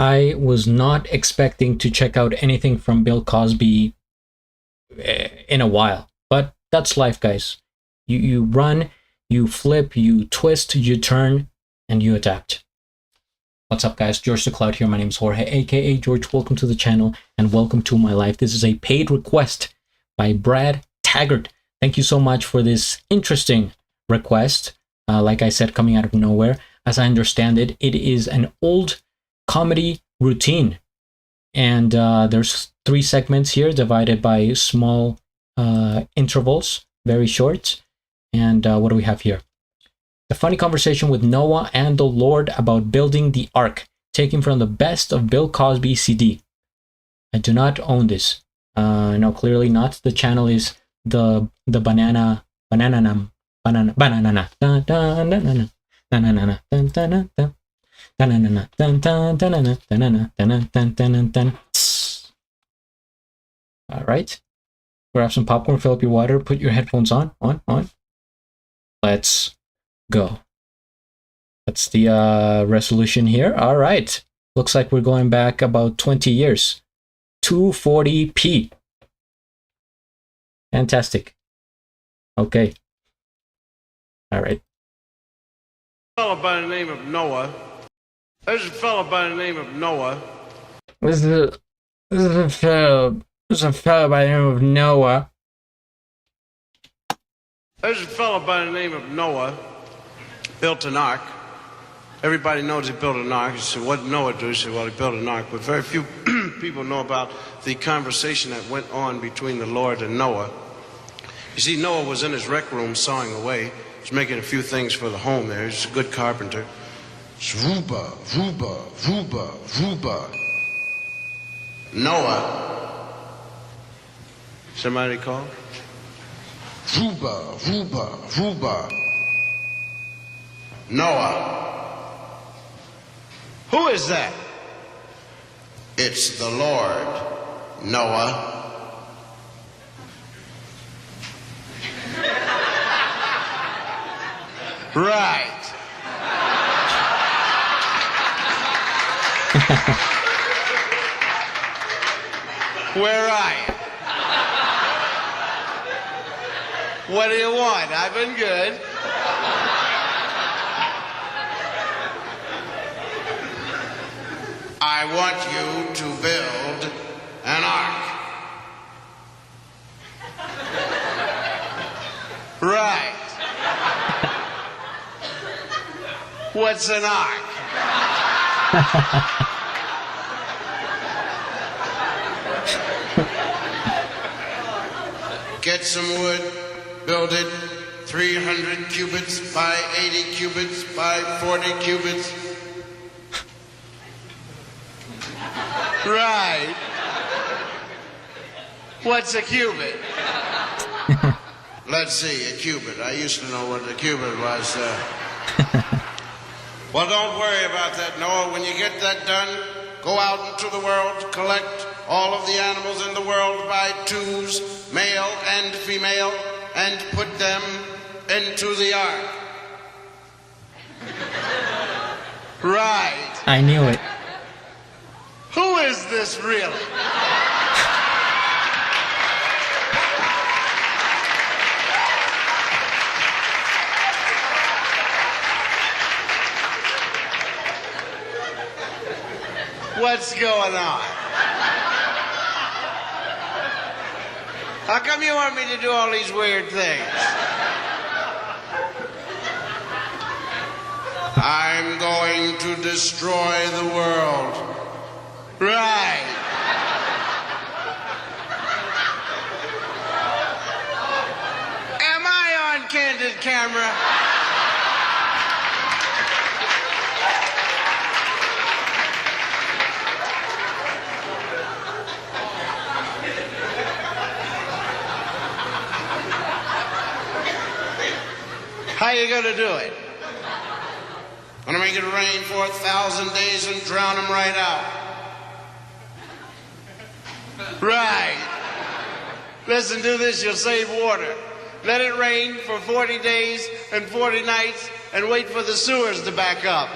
I was not expecting to check out anything from Bill Cosby in a while, but that's life, guys. You run, you flip, you twist, you turn, and you adapt. What's up, guys? George the Cloud here. My name is Jorge, aka George. Welcome to the channel and welcome to my life. This is a paid request by Brad Taggart. Thank you so much for this interesting request. Like I said, coming out of nowhere. As I understand it, it is an old comedy routine, and there's 3 segments here divided by small intervals, very short. And what do we have here? The funny conversation with Noah and the Lord about building the ark, taken from the Best of Bill Cosby CD. I do not own this. No, clearly not. The channel is the banana banana. All right. Grab some popcorn, fill up your water, put your headphones on. Let's go. That's the resolution here. All right. Looks like we're going back about 20 years. 240p. Fantastic. Okay. All right. A fellow by the name of Noah. There's a fellow by the name of Noah. This is a fellow by the name of Noah. There's a fellow by the name of Noah. Built an ark. Everybody knows he built an ark. You say, what did Noah do? You say, well, he built an ark. But very few people know about the conversation that went on between the Lord and Noah. You see, Noah was in his rec room sawing away. He's making a few things for the home there. He's a good carpenter. Ruba, Ruba, Ruba, Ruba. Noah. Somebody call? Ruba, Ruba, Ruba. Noah. Who is that? It's the Lord, Noah. Right. Where are you? What do you want? I've been good. I want you to build an ark. Right. What's an ark? Get some wood, build it 300 cubits by 80 cubits by 40 cubits. Right. What's a cubit? Let's see, a cubit. I used to know what a cubit was. Well, don't worry about that, Noah. When you get that done, go out into the world, collect all of the animals in the world by twos, male and female, and put them into the ark. Right. I knew it. Who is this really? What's going on? How come you want me to do all these weird things? I'm going to destroy the world. Right. Am I on candid camera? How you gonna do it? Gonna make it rain for 1,000 days and drown them right out. Right. Listen to this, you'll save water. Let it rain for 40 days and 40 nights and wait for the sewers to back up.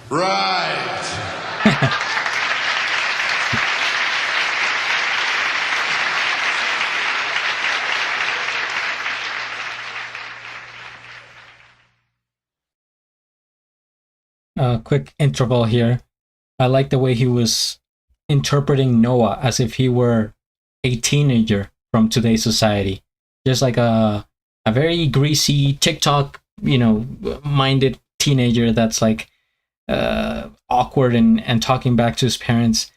Right. Quick interval here. I like the way he was interpreting Noah as if he were a teenager from today's society, just like a very greasy TikTok, minded teenager that's like awkward and talking back to his parents.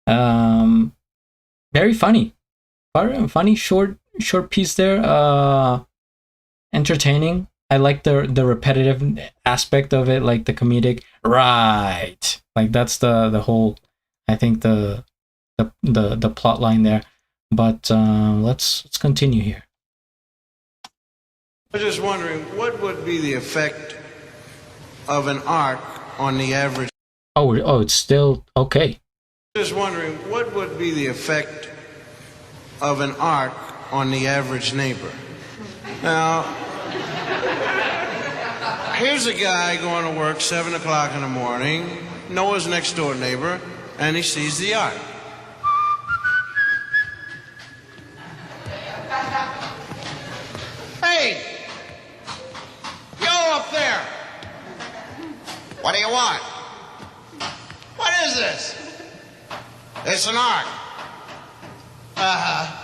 Very funny, funny short piece there. Entertaining. I like the repetitive aspect of it, like the comedic. Right, like that's the whole. I think the plot line there. But let's continue here. I was just wondering, what would be the effect of an arc on the average? Oh, it's still okay. Just wondering, what would be the effect of an arc on the average neighbor? Now, here's a guy going to work 7 o'clock in the morning, Noah's next door neighbor, and he sees the ark. Hey! Yo up there! What do you want? What is this? It's an ark. Uh-huh.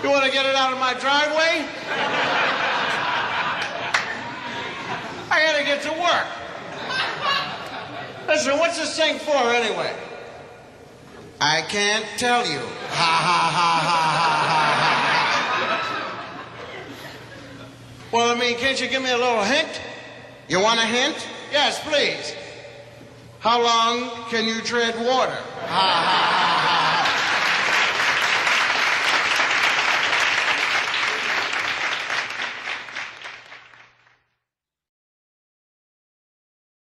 You want to get it out of my driveway? I gotta get to work. Listen, what's this thing for anyway? I can't tell you. Ha ha ha ha ha ha. Well, I mean, can't you give me a little hint? You want a hint? Yes, please. How long can you tread water? Ha ha ha ha.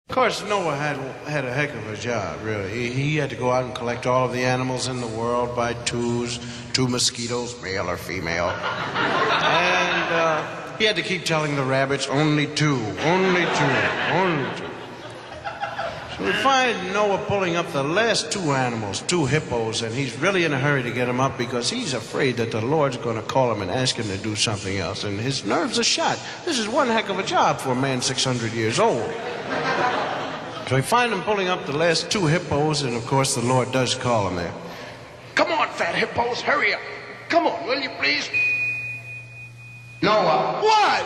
Of course, Noah had a heck of a job, really. He had to go out and collect all of the animals in the world by twos, 2 mosquitoes, male or female. And he had to keep telling the rabbits, only 2, only 2, only 2. So we find Noah pulling up the last 2 animals, 2 hippos, and he's really in a hurry to get them up because he's afraid that the Lord's going to call him and ask him to do something else, and his nerves are shot. This is one heck of a job for a man 600 years old. So we find him pulling up the last 2 hippos, and of course the Lord does call him there. Come on, fat hippos, hurry up. Come on, will you please? Noah. What?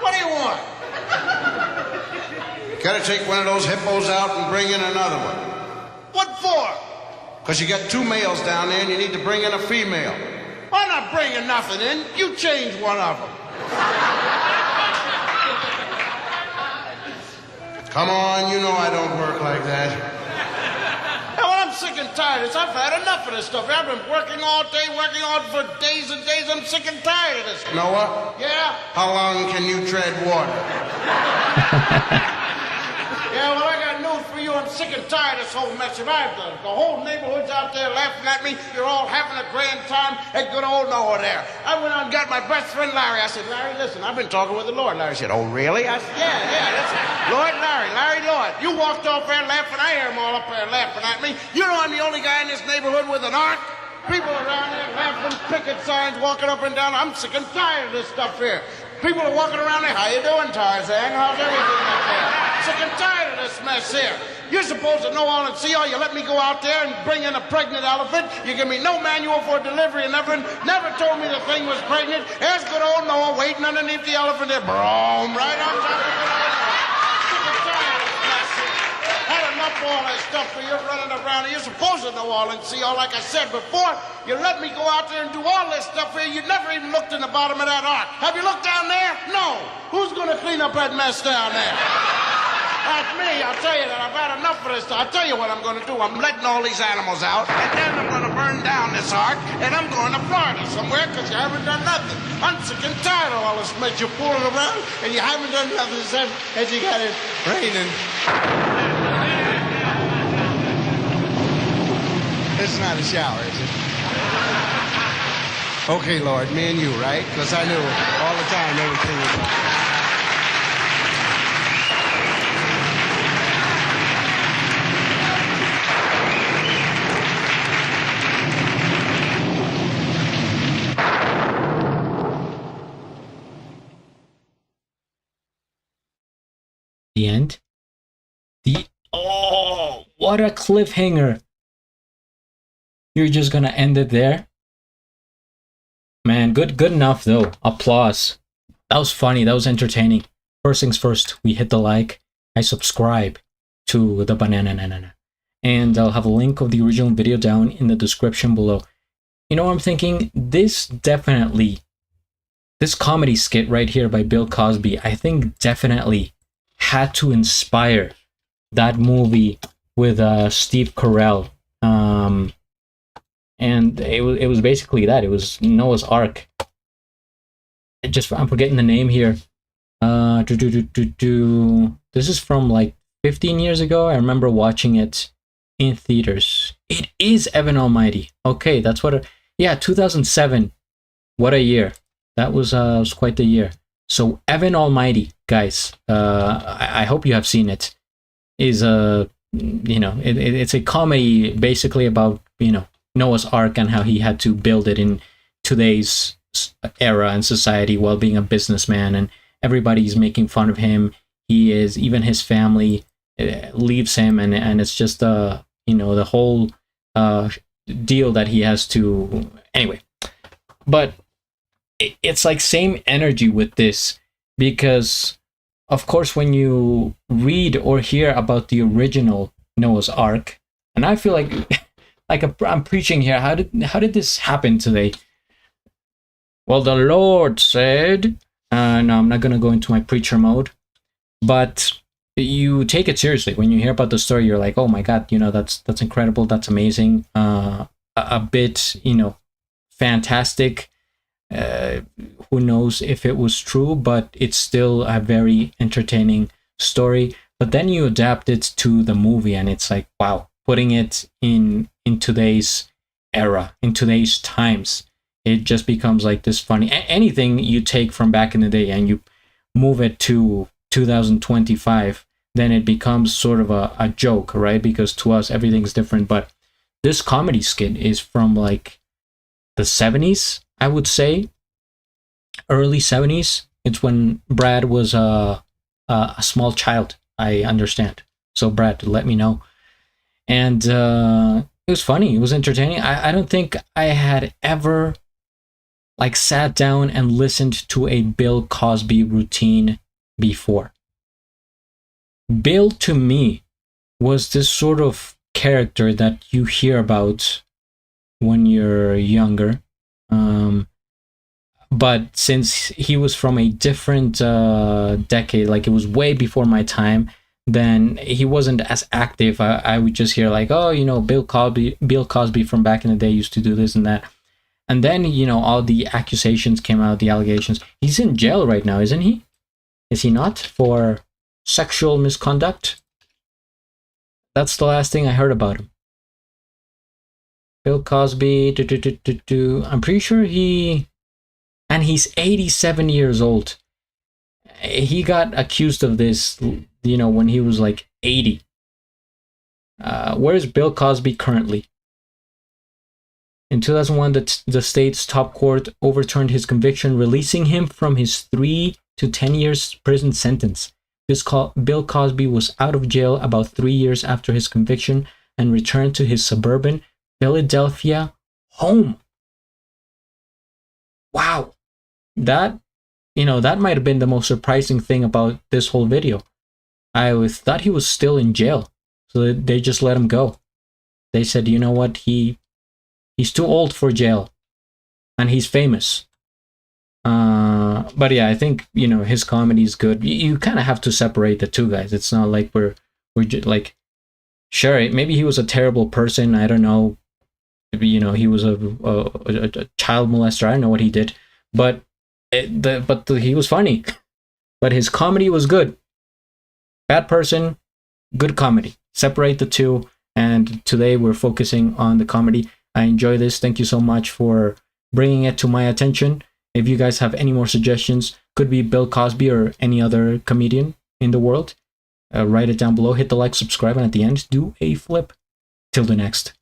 What do you want? Gotta take one of those hippos out and bring in another one. What for? Because you got 2 males down there and you need to bring in a female. I'm not bringing nothing in. You change one of them. Come on, you know I don't work like that. Well, I'm sick and tired of this. I've had enough of this stuff. I've been working all day, working on for days and days. I'm sick and tired of this. Noah? Yeah? How long can you tread water? Yeah, well, I got news for you. I'm sick and tired of this whole mess that I've done. The whole neighborhood's out there laughing at me. You're all having a grand time at good old Noah there. I went out and got my best friend Larry. I said, Larry, listen, I've been talking with the Lord. Larry said, oh, really? I said, yeah, listen. Larry Lord. You walked off there laughing. I hear them all up there laughing at me. You know I'm the only guy in this neighborhood with an ark. People around there laughing, picket signs, walking up and down. I'm sick and tired of this stuff here. People are walking around there. How you doing, Tarzan? How's everything up there? Sick and tired of this mess here. You're supposed to know all and see all. You let me go out there and bring in a pregnant elephant. You give me no manual for delivery and never told me the thing was pregnant. There's good old Noah waiting underneath the elephant there. Boom, right on top of it. Sick and tired of this mess here. Had enough of all that stuff where you're running around. You're supposed to know all and see all. Like I said before, you let me go out there and do all this stuff here. You never even looked in the bottom of that ark. Have you looked down there? No. Who's going to clean up that mess down there? That's me. I'll tell you that. I've had enough of this. I'll tell you what I'm going to do. I'm letting all these animals out, and then I'm going to burn down this ark, and I'm going to Florida somewhere because you haven't done nothing. I'm sick and tired of all this mess. You're fooling around, and you haven't done nothing as you got it raining. It's not a shower, is it? Okay, Lord, me and you, right? Because I knew all the time everything was... The end. Oh, what a cliffhanger. You're just gonna end it there? Man, good enough though. Applause. That was funny, that was entertaining. First things first, we hit the like. I subscribe to the Banana. And I'll have a link of the original video down in the description below. You know what I'm thinking? This comedy skit right here by Bill Cosby, I think definitely had to inspire that movie with Steve Carell. And it was basically that. It was Noah's Ark. I'm forgetting the name here. This is from like 15 years ago. I remember watching it in theaters. It is Evan Almighty. Okay, that's what. Yeah, 2007. What a year. That was quite the year. So Evan Almighty, guys. I hope you have seen it. Is it's a comedy basically about Noah's Ark and how he had to build it in today's era and society while being a businessman, and everybody's making fun of him. Even his family leaves him, and it's just the whole deal that he has to anyway. But it's like same energy with this, because of course when you read or hear about the original Noah's Ark, and I feel like I'm preaching here. How did this happen today? Well, the Lord said, no, I'm not gonna go into my preacher mode, but you take it seriously when you hear about the story. You're like, oh my God, that's incredible, that's amazing, a bit fantastic. Who knows if it was true, but it's still a very entertaining story. But then you adapt it to the movie, and it's like, wow, putting it in today's era, in today's times, it just becomes like this funny. Anything you take from back in the day and you move it to 2025, then it becomes sort of a joke, right? Because to us everything's different. But this comedy skit is from like the 70s, I would say, early 70s. It's when Brad was a small child, I understand. So Brad, let me know. And it was funny, it was entertaining. I don't think I had ever like sat down and listened to a Bill Cosby routine before. Bill, to me, was this sort of character that you hear about when you're younger. But since he was from a different decade, like it was way before my time, then he wasn't as active. I would just hear like, oh, Bill Cosby from back in the day used to do this and that. And then, all the accusations came out, the allegations. He's in jail right now, isn't he? Is he not? For sexual misconduct? That's the last thing I heard about him. Bill Cosby, I'm pretty sure and he's 87 years old. He got accused of this, when he was like 80. Where's Bill Cosby currently? In 2001, the state's top court overturned his conviction, releasing him from his 3 to 10 years prison sentence. Bill Cosby was out of jail about 3 years after his conviction and returned to his suburban Philadelphia home. Wow. That might have been the most surprising thing about this whole video. I thought he was still in jail, so they just let him go. They said, you know what, he's too old for jail, and he's famous. But yeah, I think his comedy is good. You kind of have to separate the two, guys. It's not like we're just like, sure, maybe he was a terrible person. I don't know. He was a child molester. I don't know what he did, but he was funny. But his comedy was good. Bad person, good comedy. Separate the two. And today we're focusing on the comedy. I enjoy this. Thank you so much for bringing it to my attention. If you guys have any more suggestions, could be Bill Cosby or any other comedian in the world, write it down below. Hit the like, subscribe, and at the end, do a flip. Till the next.